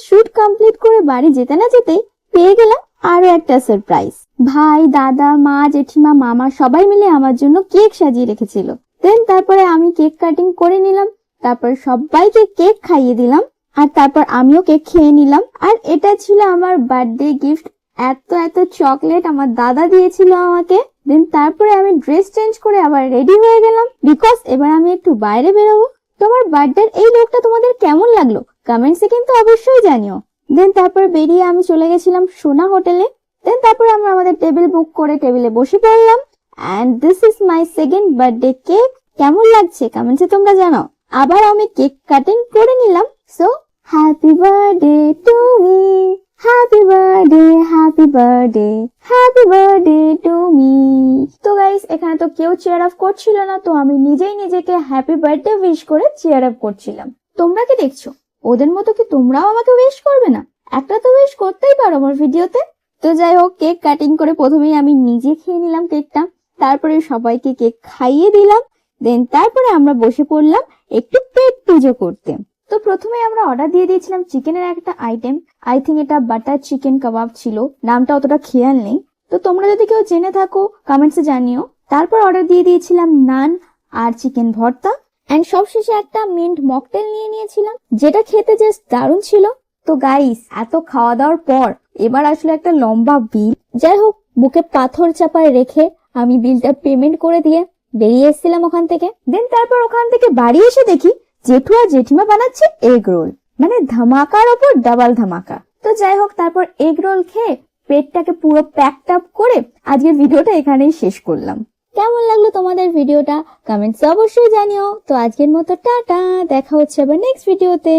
Shoot complete করে বাড়ি যেতে না যেতেই পেয়ে গেলাম আরো একটা সারপ্রাইজ। ভাই, দাদা, মা, জেঠিমা, মামা সবাই মিলে আমার জন্য কেক সাজিয়ে রেখেছিল। দেন তারপরে আমি কেক কাটিং করে নিলাম, তারপর সবাইকে কেক খাইয়ে দিলাম, আর তারপর আমিও কেক খেয়ে নিলাম। আর এটা ছিল আমার বার্থডে গিফট। এত এত চকলেট আমার দাদা দিয়েছিল আমাকে। দেন তারপরে আমি ড্রেস চেঞ্জ করে আবার রেডি হয়ে গেলাম, বিকজ এবার আমি একটু বাইরে বেরোবো। তোমার বার্থডের এই লোকটা তোমাদের কেমন লাগলো কমেন্টসে কিন্তু অবশ্যই জানিও। দেন তারপর বেরিয়ে আমি চলে গেছিলাম সোনা হোটেলে। দেন তারপরে আমরা আমাদের টেবিল বুক করে টেবিলে বসে পড়লাম। And this is my second birthday cake. কেমন লাগছে কমেন্টসে তোমরা জানাও। আবার আমি কেক কাটিং করে নিলাম। So happy birthday to me, happy birthday, happy birthday, happy birthday to me. তো গাইস, এখানে তো কেউ চেয়ার আপ করছিল না, তো আমি নিজেই নিজেকে হ্যাপি বার্থডে উইশ করে চেয়ার আপ করছিলাম। তোমরা কি দেখছো? ওদের মতো কি তোমরাও আমাকে উইশ করবে না? একটা তো উইশ করতেই পারো আমার ভিডিওতে। তো যাই হোক, কেক কাটিং করে প্রথমেই আমি নিজে খেয়ে নিলাম কেকটা, তারপরে সবাইকে কেক খাইয়ে দিলাম। দেন তারপরে আমরা বসে পড়লাম একটু পেট পুজো করতে। তো প্রথমে আমরা অর্ডার দিয়ে দিয়েছিলাম চিকেনের একটা আইটেম। আই থিঙ্ক এটা বাটার চিকেন কাবাব ছিল, নামটা অতটা খেয়াল নেই। তো তোমরা যদি কেউ জেনে থাকো কমেন্টসে জানিও। তারপর অর্ডার দিয়ে দিয়েছিলাম নান আর চিকেন ভর্তা, এন্ড সবশেষে একটা মিন্ট মকটেল নিয়ে নিয়েছিলাম, যেটা খেতে জাস্ট দারুণ ছিল। তো গাইস, এত খাওয়া দাওয়ার পর এবার আসলে একটা লম্বা বিল। যাই হোক, বুকে পাথর চাপায় রেখে আমি বিলটা পেমেন্ট করে দিয়ে বেরিয়ে এসেছিলাম ওখান থেকে। দেন তারপর ওখান থেকে বাড়ি এসে দেখি জেঠু আর জেঠিমা বানাচ্ছে এগ রোল, মানে ধামাকার ওপর ডাবল ধামাকা। তো যাই হোক, তারপর এগ রোল খেয়ে পেটটাকে পুরো প্যাকড আপ করে আজকের ভিডিওটা এখানেই শেষ করলাম। কেমন লাগলো তোমাদের ভিডিওটা কমেন্টসে অবশ্যই জানিও। তো আজকের মতো টাটা, দেখা হচ্ছে আবার নেক্সট ভিডিওতে।